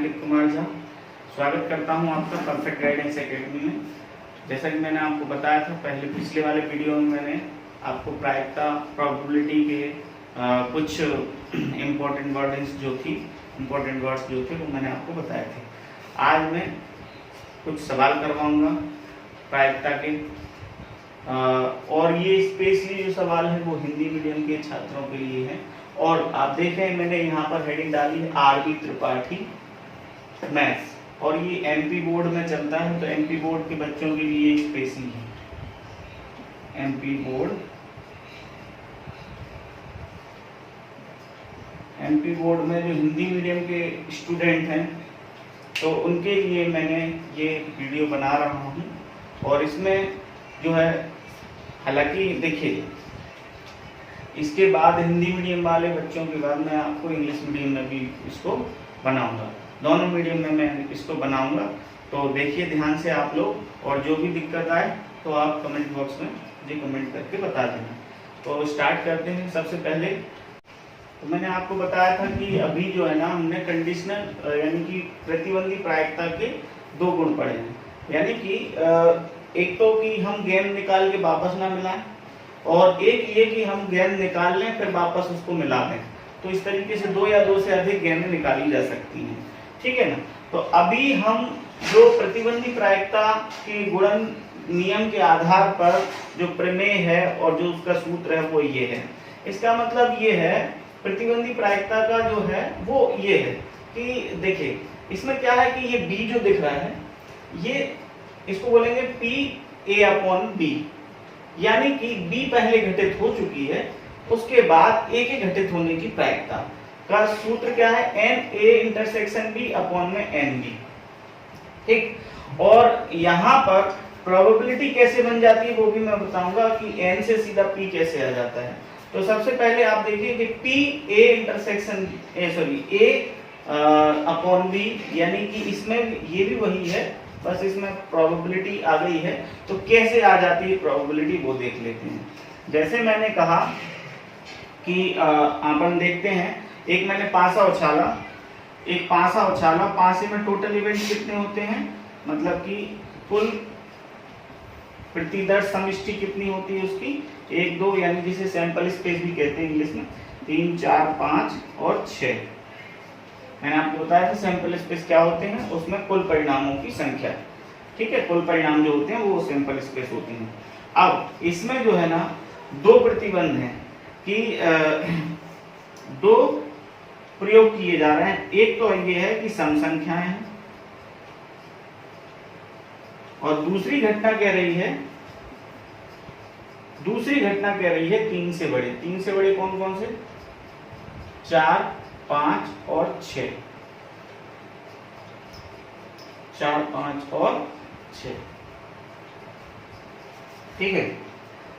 अंकित कुमार झा स्वागत करता हूं आपका परफेक्ट गाइडेंस एकेडमी में। जैसा कि मैंने आपको बताया था पिछले वाले वीडियो में मैंने आपको प्रायिकता प्रोबेबिलिटी के कुछ इम्पोर्टेंट वर्ड्स जो थे वो मैंने आपको बताए थे। आज मैं कुछ सवाल करवाऊंगा प्रायिकता के और ये स्पेशली जो सवाल है वो हिंदी मीडियम के छात्रों के लिए है। और आप देखें मैंने यहाँ पर हेडिंग डाली है आरबी त्रिपाठी मैथ्स, और ये एमपी बोर्ड में चलता है, तो एमपी बोर्ड के बच्चों के लिए स्पेशली है। एमपी बोर्ड में जो हिंदी मीडियम के स्टूडेंट हैं तो उनके लिए मैंने ये वीडियो बना रहा हूँ। और इसमें जो है, हालांकि देखिए इसके बाद हिंदी मीडियम वाले बच्चों के बाद मैं आपको इंग्लिश मीडियम में भी इसको बनाऊंगा, दोनों मीडियम में मैं इसको बनाऊंगा। तो देखिए ध्यान से आप लोग, और जो भी दिक्कत आए तो आप कमेंट बॉक्स में मुझे कमेंट करके बता देना। तो स्टार्ट करते हैं। सबसे पहले तो मैंने आपको बताया था कि अभी जो है ना हमने कंडीशनल यानी कि प्रतिबंधी प्रायिकता के दो गुण पढ़े हैं। यानी कि एक तो कि हम गेंद निकाल के वापस ना मिलाएं, और एक ये कि हम गेंद निकाल लें फिर वापस उसको मिला दें। तो इस तरीके से दो या दो से अधिक गेंदें निकाली जा सकती हैं, ठीक है ना। तो अभी हम जो प्रतिबंधी प्रायिकता के गुणन नियम के आधार पर जो प्रमेय है और जो उसका सूत्र है वो ये है। इसका मतलब ये है, प्रतिबंधी प्रायिकता का जो है वो ये है कि देखिए इसमें क्या है कि ये बी जो दिख रहा है ये इसको बोलेंगे पी ए अपॉन बी, यानी कि बी पहले घटित हो चुकी है, उसके बाद ए के घटित होने की प्रायिकता का सूत्र क्या है, n A intersection B upon में एन बी, ठीक। और यहाँ पर प्रोबेबिलिटी कैसे बन जाती है वो भी मैं बताऊंगा कि एन से सीधा पी कैसे आ जाता है। तो सबसे पहले आप देखिए कि P A intersection A upon B, यानी कि इसमें ये भी वही है, बस इसमें प्रोबेबिलिटी आ गई है। तो कैसे आ जाती है प्रोबेबिलिटी वो देख लेते हैं। जैसे मैंने कहा कि अपन देखते हैं, एक मैंने पासा उछाला, पासे में टोटल इवेंट कितने होते हैं, मतलब कि कुल प्रतिदर्श समष्टि कितनी होती है उसकी, 1 2, यानी जिसे सैंपल स्पेस भी कहते हैं इंग्लिश में, 3 4 5 और 6। मैंने आपको बताया था सैंपल स्पेस क्या होते हैं, उसमें कुल परिणामों की संख्या, ठीक है। कुल परिणाम जो होते हैं वो सैंपल स्पेस होते हैं। अब इसमें जो है ना दो प्रतिबंध हैं कि दो प्रयोग किए जा रहे हैं। एक तो ये है कि सम संख्याएं हैं, और दूसरी घटना कह रही है 3 से बड़े। 3 से बड़े कौन कौन से, 4 5 और 6, 4 5 और 6, ठीक है।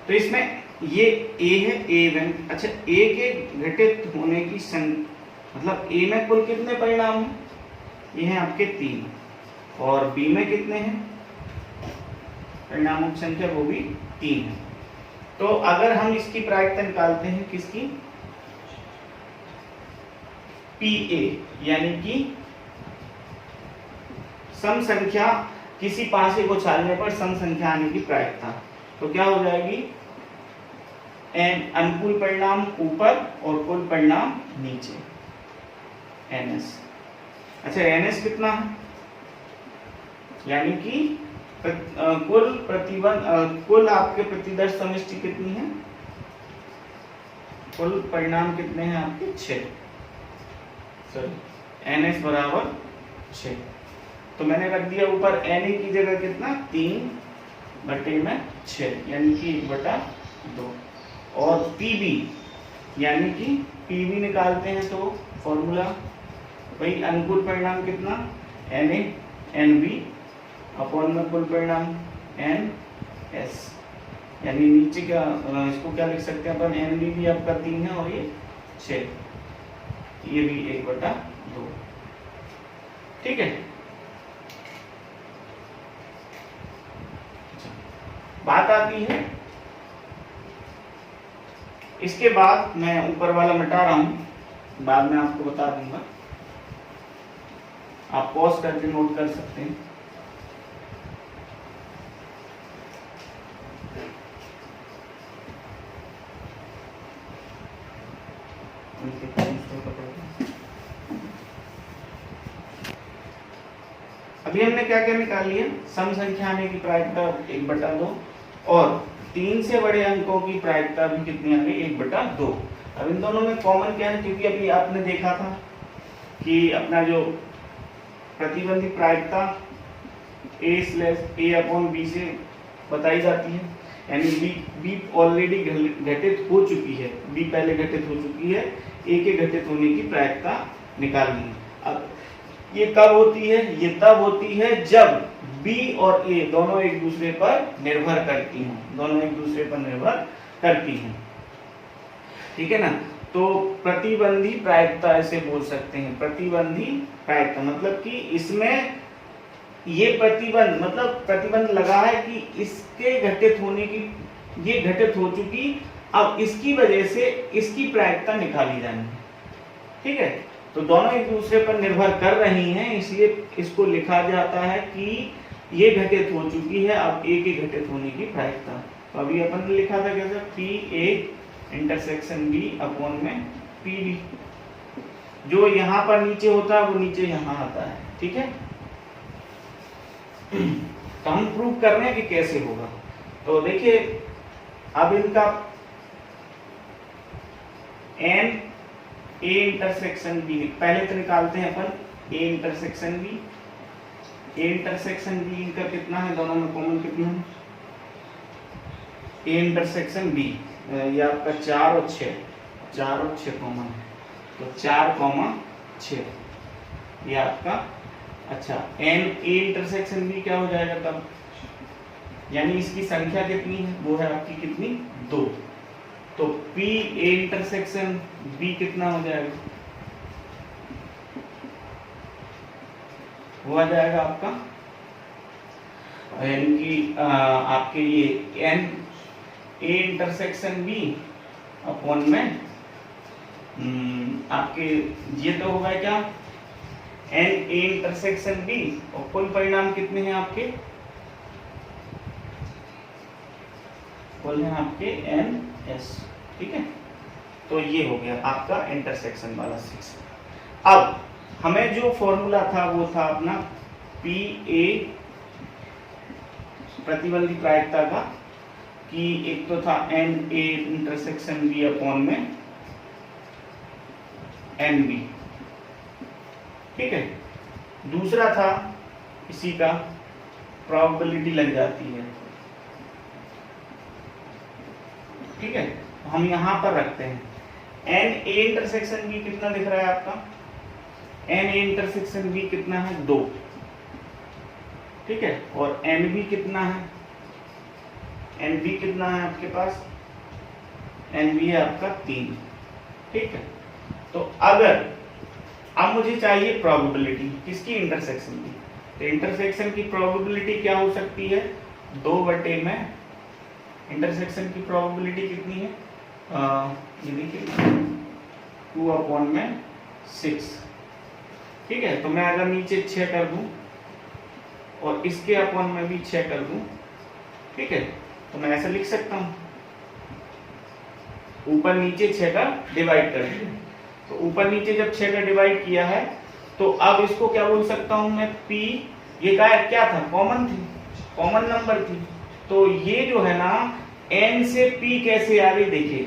तो इसमें ये ए है, ए इवेंट। अच्छा, ए के घटित होने की मतलब ए में कुल कितने परिणाम हैं, ये हैं आपके 3, और बी में कितने हैं परिणामों की संख्या, वो भी 3 है। तो अगर हम इसकी प्रायिकता निकालते हैं किसकी, पी ए, यानी कि सम संख्या, किसी पासे को छालने पर सम संख्या आने की प्रायिकता, तो क्या हो जाएगी, एन अनुकूल परिणाम ऊपर और कुल परिणाम नीचे, एनएस। अच्छा, एनएस कितना है, यानी कि कुल आपके प्रतिदर्श समष्टि कितनी है, कुल परिणाम कितने हैं आपके 6, एनएस बराबर 6। तो मैंने रख दिया ऊपर एन ए की जगह कितना, 3/6, यानी कि 1/2। और पीबी, यानी कि पीबी निकालते हैं तो फॉर्मूला वही, अनुकूल परिणाम कितना, n A n B upon में कुल परिणाम एन एस, यानी नीचे क्या इसको क्या लिख सकते हैं अपन, एन बी भी आपका 3 है और ये 6, ये भी 1/2, ठीक है। बात आती है, इसके बाद मैं ऊपर वाला मिटा रहा हूं, बाद में आपको बता दूंगा। आप पॉज करके नोट कर सकते हैं। अभी हमने क्या क्या निकाल लिया, सम संख्या आने की प्रायिकता 1/2 और 3 से बड़े अंकों की प्रायिकता भी कितनी आ गई, 1/2। अब इन दोनों में कॉमन क्या है, क्योंकि अभी आपने देखा था कि अपना जो प्रतिबंधित प्रायिकता a/b से बताई जाती है, यानी b ऑलरेडी घटित हो चुकी है, b पहले घटित हो चुकी है, a के घटित होने की प्रायिकता निकालनी है। अब ये कब होती है, ये तब होती है जब b और a दोनों एक दूसरे पर निर्भर करती हों, दोनों एक दूसरे पर निर्भर करती हैं, ठीक है ना। तो प्रतिबंधी प्रायिकता ऐसे बोल सकते हैं, प्रतिबंधी प्रायिकता मतलब कि इसमें ये प्रतिबंध मतलब प्रतिबंध लगा है कि इसके घटित होने की, ये घटित हो चुकी, अब इसकी वजह से इसकी प्रायिकता निकाली जानी है, ठीक है। तो दोनों एक दूसरे पर निर्भर कर रही हैं, इसलिए इसको लिखा जाता है कि ये घटित हो चुकी है, अब a के घटित होने की प्रायिकता। तो अभी अपन ने लिखा था कैसे, PA इंटरसेक्शन B अपॉन में PB, जो यहाँ पर नीचे होता है वो नीचे यहाँ आता है, ठीक है। तो हम प्रूव कर रहे हैं कि कैसे होगा। तो देखिए अब इनका n A इंटरसेक्शन B पहले तो निकालते हैं अपन, A intersection B, A intersection B इनका कितना है, दोनों में कॉमन कितना है, A इंटरसेक्शन B ये आपका 4 और 6, 4 और 6 कॉमन है, तो 4,6 ये आपका। अच्छा n A इंटरसेक्शन B क्या हो जाएगा तब, यानी इसकी संख्या कितनी है, वो है आपकी कितनी, 2। तो P A इंटरसेक्शन B कितना हो जाएगा, वो आ जाएगा आपका, यानी कि आपके ये n A intersection B upon में आपके ये तो होगा क्या, n A इंटरसेक्शन B और कुल परिणाम कितने हैं आपके, कुल हैं आपके n S, ठीक है। तो ये हो गया आपका इंटरसेक्शन वाला सेक्शन। अब हमें जो फॉर्मूला था वो था अपना PA प्रतिबंधी प्रायिकता का, कि एक तो था NA इंटरसेक्शन B अपॉन में NB, ठीक है। दूसरा था इसी का प्रोबेबिलिटी लग जाती है, ठीक है। हम यहां पर रखते हैं NA इंटरसेक्शन B कितना दिख रहा है आपका, NA इंटरसेक्शन B कितना है, 2, ठीक है। और NB कितना है, NB कितना है आपके पास, NB है आपका 3, ठीक है। तो अगर अब मुझे चाहिए प्रोबेबिलिटी किसकी, इंटरसेक्शन की, तो इंटरसेक्शन की प्रोबेबिलिटी क्या हो सकती है, 2 में इंटरसेक्शन की प्रोबेबिलिटी कितनी है, ये देखिए 2/6, ठीक है। तो मैं अगर नीचे 6 कर दूं और इसके अपॉन में भी 6 कर दूं, ठीक है, तो मैं ऐसा लिख सकता हूं, ऊपर नीचे 6 का डिवाइड कर दिया। तो ऊपर नीचे जब 6 का डिवाइड किया है तो अब इसको क्या बोल सकता हूं मैं, P, ये क्या था, कॉमन थी, कॉमन नंबर थी। तो ये जो है ना n से P कैसे आ गई, देखिए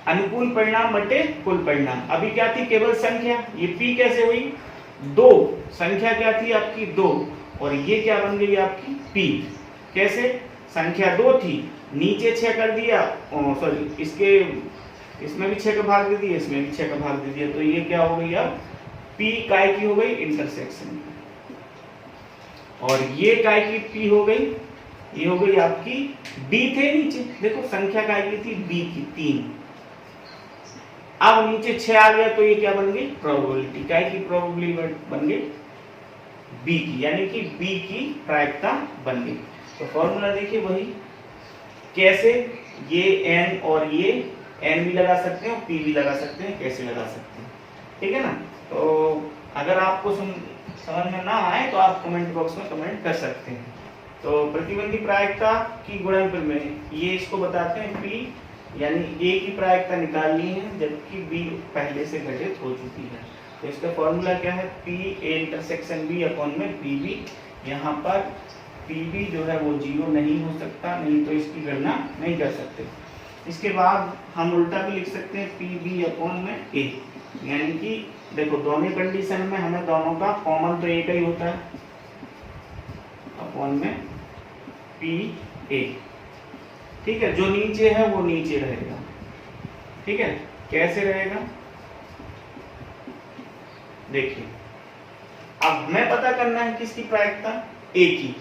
अनुकूल परिणाम बटे कुल परिणाम। अभी क्या थी, केवल संख्या, ये P कैसे हुई, 2, संख्या क्या थी आपकी 2, और ये क्या बन गई आपकी P, कैसे, संख्या 2 थी, नीचे 6 कर दिया, सॉरी इसमें भी 6 का भाग दे दिया, इसमें भी 6 का भाग दे दिया, तो ये क्या हो गई अब P काय की हो गई, इंटरसेक्शन, और ये काय की P हो गई, ये हो गई आपकी B थे नीचे, देखो संख्या काय की थी, B की 3, अब नीचे 6 आ गया, तो ये क्या बन गई, प्रोबेबिलिटी, काय की प्रोबेबिलिटी बन गई B की, यानी कि B की प्रायिकता बन गई। तो फॉर्मूला देखिए वही, कैसे, ये n और ये n भी लगा सकते हैं और p भी लगा सकते हैं, कैसे लगा सकते हैं, ठीक है ना। तो अगर आपको समझ में ना आए तो आप कमेंट बॉक्स में कमेंट कर सकते हैं। तो प्रतिबंधी प्रायिकता की गुणन प्रमेय, ये इसको बताते हैं P, यानी A की प्रायिकता निकालनी है जबकि B पहले से घटित हो चुकी है। तो इसका फॉर्मूला क्या है, P A intersection B upon में PB। यहाँ पर PB जो है वो 0 नहीं हो सकता, नहीं तो इसकी गणना नहीं कर सकते। इसके बाद हम उल्टा भी लिख सकते हैं PB अपॉन में A, यानी कि देखो दोनों कंडीशन में हमें दोनों का कॉमन तो एक ही होता है, अपॉन में PA। ठीक है, जो नीचे है वो नीचे रहेगा। ठीक है, कैसे रहेगा देखिए, अब हमें पता करना है किसकी प्रायिकता, A की।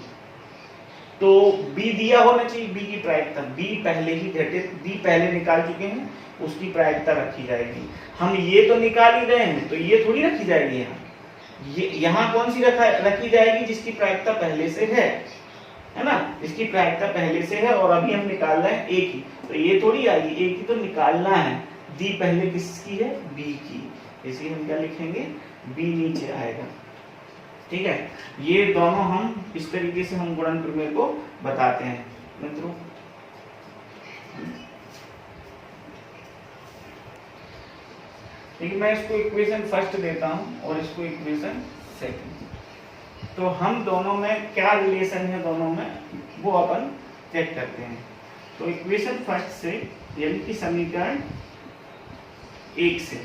तो B दिया होना चाहिए, B की प्रायिकता, B पहले ही घटित, B पहले निकाल चुके हैं, उसकी प्रायिकता रखी जाएगी। हम ये तो निकाल ही रहे हैं तो ये थोड़ी रखी जाएगी यहाँ, ये यहाँ कौन सी रखी जाएगी, जिसकी प्रायिकता पहले से है ना, इसकी प्रायिकता पहले से है और अभी हम निकाल रहे हैं A की, तो ये थोड़ी आएगी, A की तो निकालना है। D पहले किसकी है, B की, इसलिए हम क्या लिखेंगे, B नीचे आएगा। ठीक है, ये दोनों हम इस तरीके से हम गुणन प्रमेय को बताते हैं मित्रों। ठीक है, मैं इसको इक्वेशन फर्स्ट देता हूं और इसको इक्वेशन सेकंड। तो हम दोनों में क्या रिलेशन है दोनों में, वो अपन चेक करते हैं। तो इक्वेशन फर्स्ट से, यानी कि समीकरण 1 से,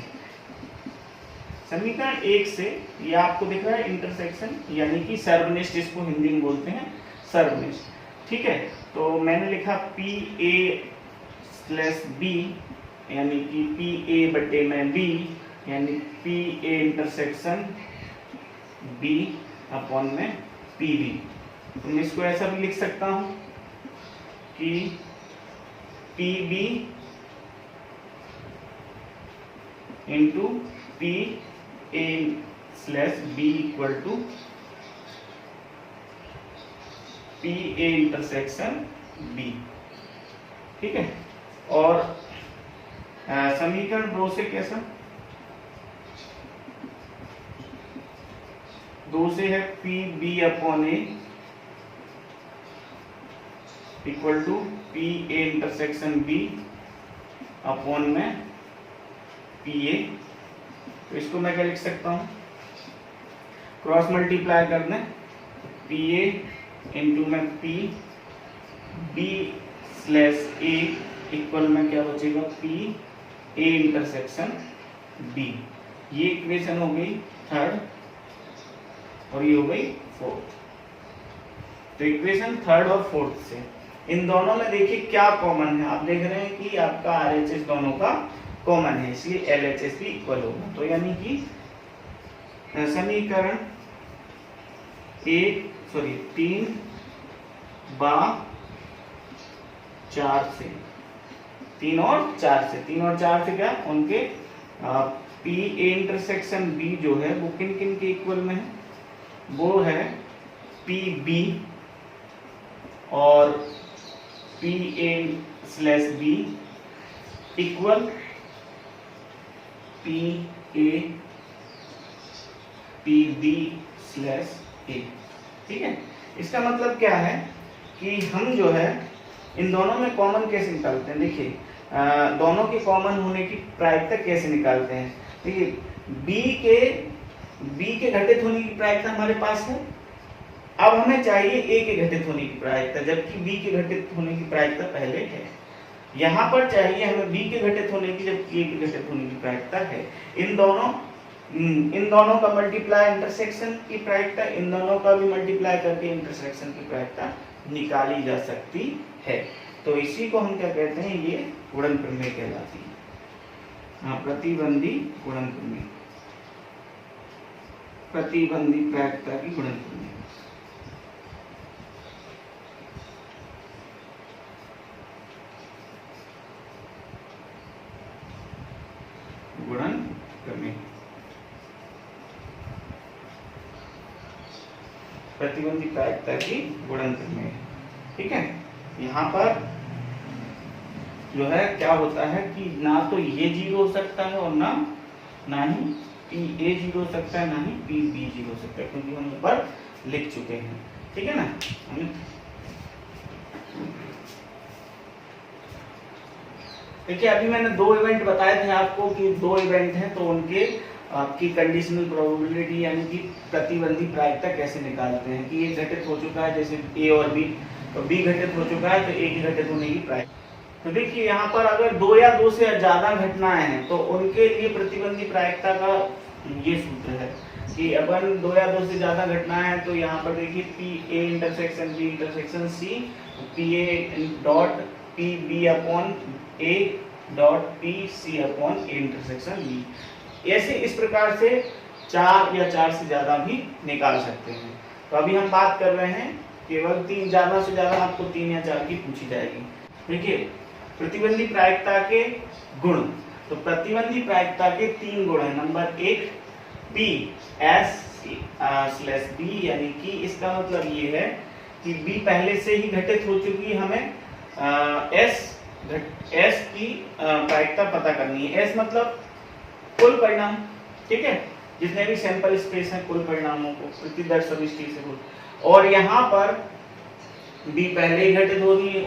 समीकरण 1 से ये आपको दिख रहा है इंटरसेक्शन, यानी कि सर्वनिष्ठ, इसको हिंदी में बोलते हैं सर्वनिष्ठ। ठीक है, तो मैंने लिखा PA/B, यानी कि PA बटे में B, यानी PA इंटरसेक्शन B अपॉन में PB। तो मैं इसको ऐसा भी लिख सकता हूं कि PB into PA/B equal to PA intersection B। ठीक है, और समीकरण 2 से कैसा, 2 से है PB upon A equal to PA intersection B upon में PA। तो इसको मैं क्या लिख सकता हूं, क्रॉस मल्टीप्लाई कर दें, PA इंटू में PB/A इक्वल में क्या बचेगा, PA इंटरसेक्शन B। ये इक्वेशन हो गई थर्ड और ये हो गई फोर्थ। तो इक्वेशन थर्ड और फोर्थ से इन दोनों में देखिए क्या कॉमन है, आप देख रहे हैं कि आपका RHS दोनों का कॉमन है, इसलिए LHS भी इक्वल होगा। तो यानी कि समीकरण 3 बा 4 से, 3 और 4 से, 3 और 4 से क्या, उनके PA इंटरसेक्शन B जो है वो किन किन के इक्वल में है, वो है PB और PA/B इक्वल PA/PB/A। ठीक है, इसका मतलब क्या है कि हम जो है इन दोनों में कॉमन कैसे निकालते हैं, देखिए दोनों के कॉमन होने की प्रायिकता कैसे निकालते हैं। देखिए B के घटित होने की प्रायिकता हमारे पास है, अब हमें चाहिए A के घटित होने की प्रायिकता, जबकि B के घटित होने की प्रायिकता पहले है। यहाँ पर चाहिए हमें B के घटित होने की, जबकि A के घटित होने की प्रायिकता है। इन दोनों का मल्टीप्लाई इंटरसेक्शन की प्रायिकता, इन दोनों का भी मल्टीप्लाई करके इंटरसेक्शन की प्रायिकता निकाली जा सकती है। तो इसी को हम क्या कहते हैं, ये गुणन प्रमेय कहलाती है। हाँ, प्रतिबंधी गुणन प्रमेय, प्रतिबंधी प्रायिकता की गुणन प्रमेय। गुणन प्रमेय, प्रतिबंधी प्रायिकता की गुणन प्रमेय। ठीक है, यहाँ पर जो है क्या होता है कि ना तो ये 0 हो सकता है और ना ही पी ए जीरो हो सकता है, ना ही पी बी जीरो हो सकता है, क्योंकि हम ऊपर लिख चुके हैं। ठीक है ना। देखिए अभी मैंने दो इवेंट बताए थे आपको कि दो इवेंट हैं, तो उनके आपकी कंडीशनल प्रोबेबिलिटी यानी कि प्रतिबंधी प्रायिकता कैसे निकालते हैं कि ये घटित हो चुका है, जैसे ए और बी, तो बी घटित हो चुका है तो ए की घटित होने की प्रायिकता। तो देखिए यहाँ पर अगर दो या दो से ज्यादा घटनाएं हैं तो उनके लिए प्रतिबंधी प्रायिकता का ये सूत्र है कि अपन दो या दो से ज्यादा घटनाएं हैं तो यहाँ पर देखिए P A intersection B intersection C, P A dot P B upon A dot P C upon A intersection B. ऐसे इस प्रकार से चार या चार से ज्यादा भी निकाल सकते हैं। तो अभी हम बात कर रहे हैं केवल तीन, ज्यादा से ज्यादा आपको तीन या चार की पूछी जाएगी। देखिए प्रतिबंधी प्रायिकता के गुण, तो प्रतिबंधी प्रायिकता के तीन गुण हैं। नंबर एक P S स्लैश B, यानी कि इसका मतलब ये है कि B पहले से ही घटित हो चुकी, हमें S की प्रायिकता पता करनी है। S मतलब कुल परिणाम, ठीक है, जितने भी सैंपल स्पेस हैं कुल परिणामों को प्रतिदर्श समष्टि से गुण, और यहाँ पर B पहले ही घटित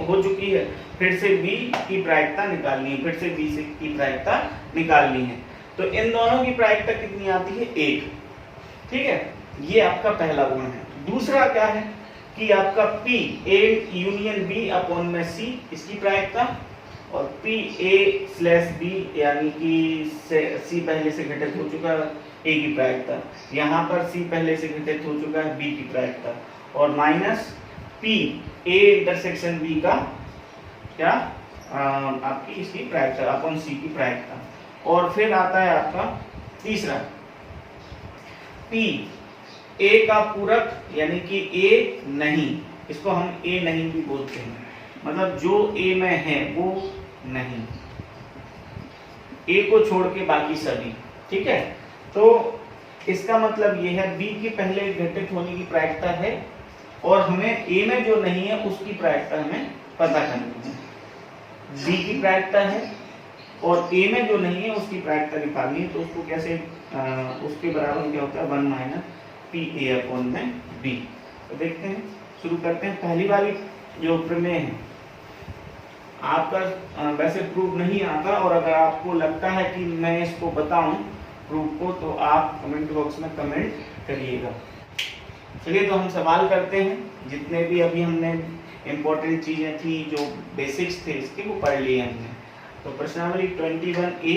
हो चुकी है, फिर से B की प्रायिकता निकालनी है, फिर से B से की प्रायिकता निकालनी है। तो इन दोनों की प्रायिकता कितनी आती है? एक। ठीक है, ये आपका पहला गुण है। दूसरा क्या है कि आपका P A union B upon में C, इसकी प्रायिकता, और P A स्लैश B यानी कि C पहले से घटित हो चुका है, A की प्रायिकता, यहाँ पर C पहले से घटित हो चुका है, B की प्रायिकता, और minus P A intersection B का क्या आपकी इसकी प्रायिकता अपॉन C की प्रायिकता। और फिर आता है आपका तीसरा P A का पूरक यानी कि A नहीं, इसको हम A नहीं भी बोलते हैं, मतलब जो A में है वो नहीं, A को छोड़ के बाकी सभी। ठीक है, तो इसका मतलब ये है B की पहले घटित होने की प्रायिकता है और हमें A में जो नहीं है उसकी प्रायिकता हमें पता करनी है। B की प्रायिकता है और A में जो नहीं है उसकी प्रायिकता निकालनी है, तो उसको कैसे उसके बराबर क्या होता है 1 माइनस पी ए अपॉन में B। तो देखते हैं, शुरू करते हैं। पहली वाली जो प्रमेय है आपका वैसे प्रूफ नहीं आता, और अगर आपको लगता है कि मैं इसको बताऊं प्रूफ को तो आप कमेंट बॉक्स में कमेंट करिएगा। चलिए तो हम सवाल करते हैं। जितने भी अभी हमने इम्पोर्टेंट चीजें थी जो बेसिक्स थे इसके वो पढ़ लिए हमने। तो प्रश्नावली 21A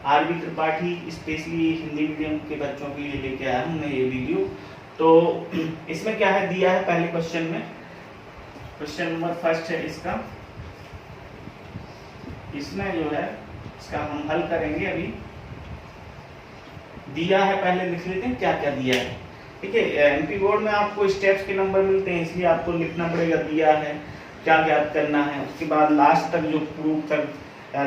RB Tripathi specially Hindi medium के बच्चों के लिए लेके आया हूँ मैं ये वीडियो। तो इसमें क्या है दिया है पहले क्वेश्चन में, क्वेश्चन नंबर फर्स्ट है इसका, इसमें जो है इसका हम हल करेंगे। अभी दिया है, पहले लिख लेते हैं क्या क्या दिया है। ठीक है, एमपी बोर्ड में आपको स्टेप्स के नंबर मिलते हैं, इसलिए आपको लिखना पड़ेगा दिया है क्या ज्ञात करना है, उसके बाद लास्ट तक जो प्रूफ तक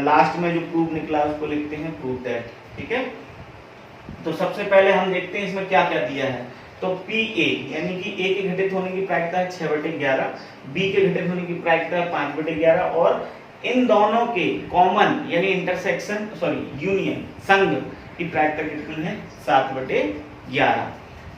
लास्ट में जो प्रूफ निकला उसको लिखते हैं प्रूफ दैट। ठीक है, तो सबसे पहले हम देखते हैं इसमें क्या क्या दिया है। तो पी ए यानी कि ए के घटित होने की प्रायिकता है 6/11, बी के घटित होने की प्रायिकता है 5/11, और इन दोनों के कॉमन यानी इंटरसेक्शन यूनियन संघ की प्रायिकता कितनी है 7/11।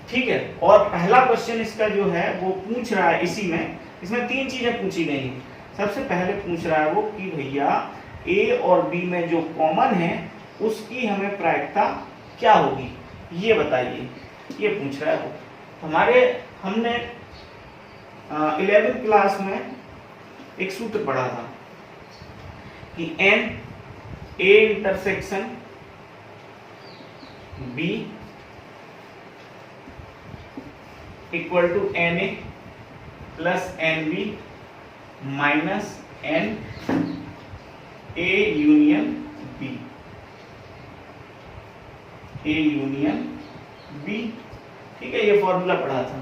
ठीक है, और पहला क्वेश्चन इसका जो है वो पूछ रहा है, इसी में इसमें तीन चीजें पूछी गई हैं। सबसे पहले पूछ रहा है वो कि भैया ए और बी में जो कॉमन है उसकी हमें प्रायिकता क्या होगी ये बताइए, ये पूछ रहा है वो। हमने 11th क्लास में एक सूत्र पढ़ा था कि n A intersection B equal to n A plus n B minus n A union B, A union B. ठीक है, ये फॉर्मूला पढ़ा था।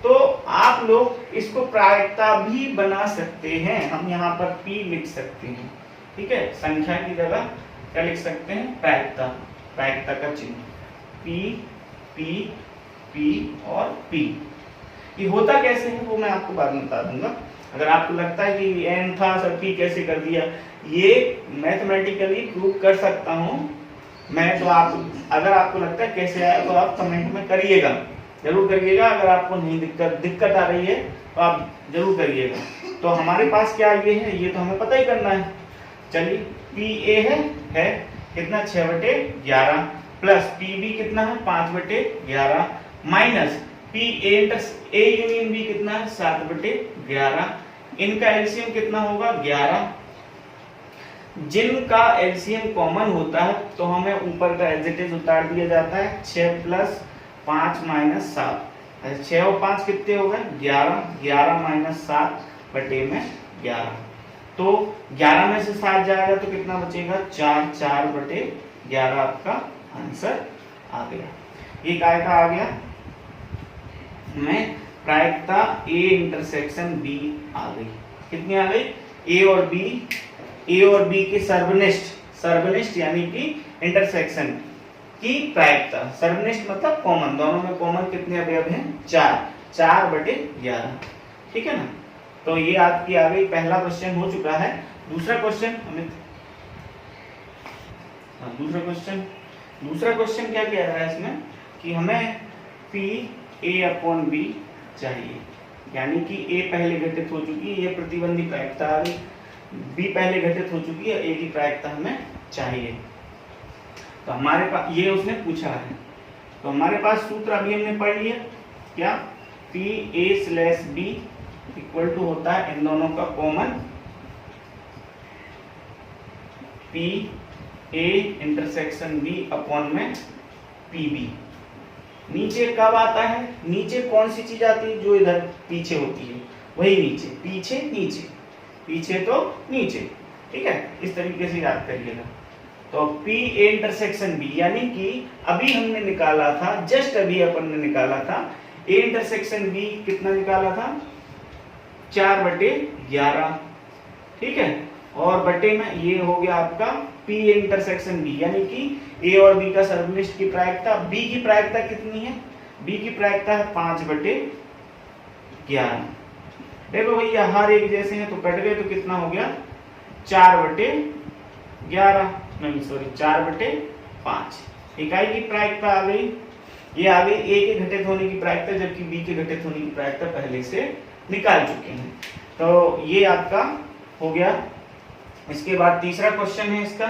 तो आप लोग इसको प्रायिकता भी बना सकते हैं, हम यहाँ पर P लिख सकते हैं। ठीक है, संख्या की जगह क्या लिख सकते हैं प्रायिकता, प्रायिकता का चिन्ह P P P और P। ये होता कैसे है वो मैं आपको बाद में बता दूंगा। अगर आपको लगता है कि n था सर P कैसे कर दिया, ये मैथमेटिकली प्रूव कर सकता हूँ मैं तो आप अगर आपको लगता है कैसे आया तो आप कमेंट में करिएगा, जरूर करिएगा। अगर आपको नहीं दिक्कत आ रही है तो आप जरूर करिएगा। तो हमारे पास क्या ये है, ये तो हमें पता ही करना है। चलिए पी ए है कितना 6/11 प्लस पी बी कितना है 5/11 minus P A union B कितना है 7/11। इनका एलसीएम कितना होगा 11। जिनका एलसीएम कॉमन होता है तो हमें ऊपर का एज इट इज उतार दिया जाता है। 6 + 5 - 7, 6 और 5 कितने हो गए 11, 11 - 7/11। तो 11 में से 7 जाएगा तो कितना बचेगा 4, 4/11 आपका आंसर आ गया। ये काय का आ गया हमें प्रायिकता ए इंटरसेक्शन बी आ गई। कितनी आ गई ए और बी के सर्वनिष्ठ यानी कि इंटरसेक्शन की प्रायिकता। सर्वनिष्ठ मतलब कॉमन, दोनों में कॉमन कितने अवयव हैं 4, 4/11। ठीक है ना। तो ये आपकी आ गई, पहला क्वेश्चन हो चुका है। दूसरा क्वेश्चन अमित, दूसरा क्वेश्चन क्या कह रहा है इसमें कि हमें पी A/B चाहिए, यानी कि ए पहले घटित हो चुकी है, ये प्रतिबंधी प्रायिकता आ गई, बी पहले घटित हो चुकी है, ए की प्रायिकता हमें चाहिए। तो हमारे पास ये उसने पूछा है, तो हमारे पास सूत्र अभी हमने पढ़ लिया क्या, PA/B इक्वल टू होता है इन दोनों का common PA intersection B upon में PB। नीचे कब आता है, नीचे कौन सी चीज आती है जो इधर पीछे होती है, वही नीचे, पीछे तो नीचे। ठीक है, इस तरीके से याद करिएगा। तो PA इंटरसेक्शन B यानी कि अभी हमने निकाला था, जस्ट अभी अपन ने निकाला था A इंटरसेक्शन B कितना निकाला था 4/11। ठीक है, और बटे में ये हो गया आपका PA इंटरसेक्शन B यानी कि A और B का सर्वनिष्ठ की प्रायिकता। B की प्रायिकता कितनी है, B की प्रायिकता है 5/11। देखो भैया हर एक जैसे हैं तो कट गए, तो कितना हो गया 4/11, नहीं सॉरी 4/5। इकाई की प्रायिकता आ गई, ये आ गई A के घटित होने की प्रायिकता, जबकि B के घटित होने की प्रायिकता पहले से निकाल चुके हैं। तो ये आपका हो गया। इसके बाद तीसरा क्वेश्चन है इसका।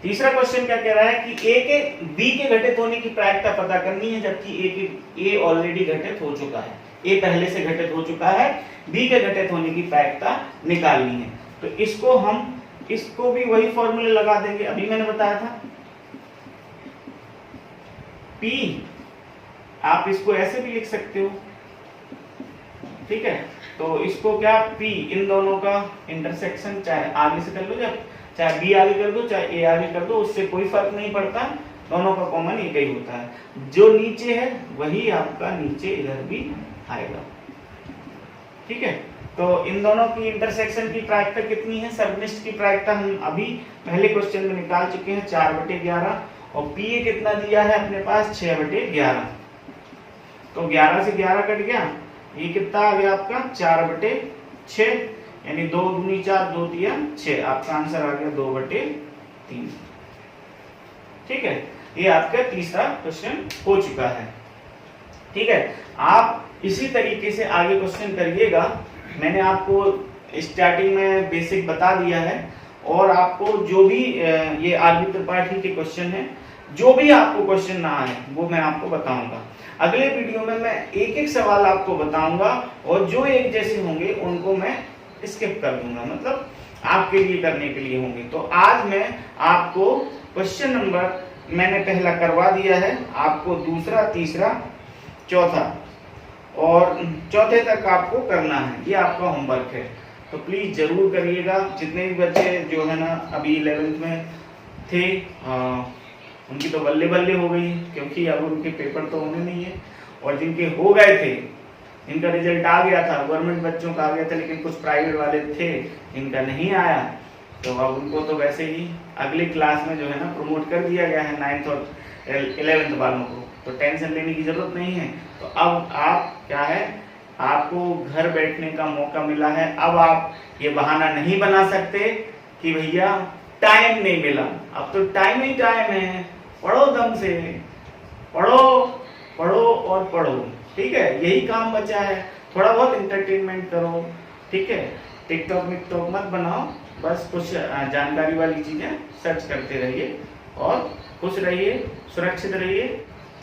तीसरा क्वेश्चन क्या कह रहा है कि A के B के घटित होने की प्रायिकता पता करनी है, जबकि A ऑलरेडी घटित हो चुका है, A पहले से घटित हो चुका है, B के घटित होने की प्रायिकता निकालनी है। तो इसको भी वही फॉर्मूले लगा देंगे, अभी मैंने बताया था P, आप इसको ऐसे भी लिख सकते हो। ठीक है, तो इसको क्या P इन दोनों का इंटरसेक्शन, चाहे आगे से कर लो, चाहे B आगे कर दो, चाहे A आगे कर दो, उससे कोई फर्क नहीं पड़ता, दोनों का कॉमन एक ही होता है। जो नीचे है वही आपका नीचे इधर भी आएगा। ठीक है, तो इन दोनों की इंटरसेक्शन की प्रायिकता कितनी है, सर्वनिष्ठ की प्रायिकता हम अभी पहले क्वेश्चन में निकाल चुके हैं 4/11, और PA कितना दिया है अपने पास 6/11। तो 11 से 11 कट गया, ये कितना आ गया आपका 4/6, यानी 2 दूनी 4, 2 तिया 6, आपका आंसर आ गया 2/3। ठीक है, ये आपका तीसरा क्वेश्चन हो चुका है। ठीक है, आप इसी तरीके से आगे क्वेश्चन करिएगा। मैंने आपको स्टार्टिंग में बेसिक बता दिया है, और आपको जो भी ये आरबी त्रिपाठी के क्वेश्चन है, जो भी आपको क्वेश्चन ना आए वो मैं आपको बताऊंगा। अगले वीडियो में मैं एक एक सवाल आपको बताऊंगा, और जो एक जैसे होंगे उनको मैं स्किप कर दूंगा, मतलब आपके लिए करने के लिए होंगे। तो आज मैं आपको क्वेश्चन नंबर मैंने पहला करवा दिया है, आपको दूसरा, तीसरा, चौथा और चौथे तक आपको करना है, ये आपका होमवर्क है। तो प्लीज जरूर करिएगा। जितने भी बच्चे जो है ना अभी 11th में थे, उनकी तो बल्ले बल्ले हो गई, क्योंकि अब उनके पेपर तो होने नहीं है, और जिनके हो गए थे, इनका रिजल्ट आ गया था, गवर्नमेंट बच्चों का आ गया था, लेकिन कुछ प्राइवेट वाले थे इनका नहीं आया, तो अब उनको तो वैसे ही अगली क्लास में जो है ना प्रमोट कर दिया गया है 9th और 11th वालों को, तो टेंशन लेने की जरूरत नहीं है। तो अब आप क्या है, आपको घर बैठने का मौका मिला है। अब आप ये बहाना नहीं बना सकते कि भैया टाइम नहीं मिला। अब तो टाइम ही टाइम है, पढ़ो दम से, पढ़ो पढ़ो और पढ़ो, ठीक है, यही काम बचा है। थोड़ा बहुत इंटरटेनमेंट करो, ठीक है, टिकटॉक विकटॉक मत बनाओ, बस कुछ जानकारी वाली चीजें सर्च करते रहिए और खुश रहिए, सुरक्षित रहिए।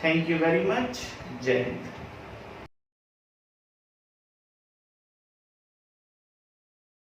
Thank you very much. जय हिंद।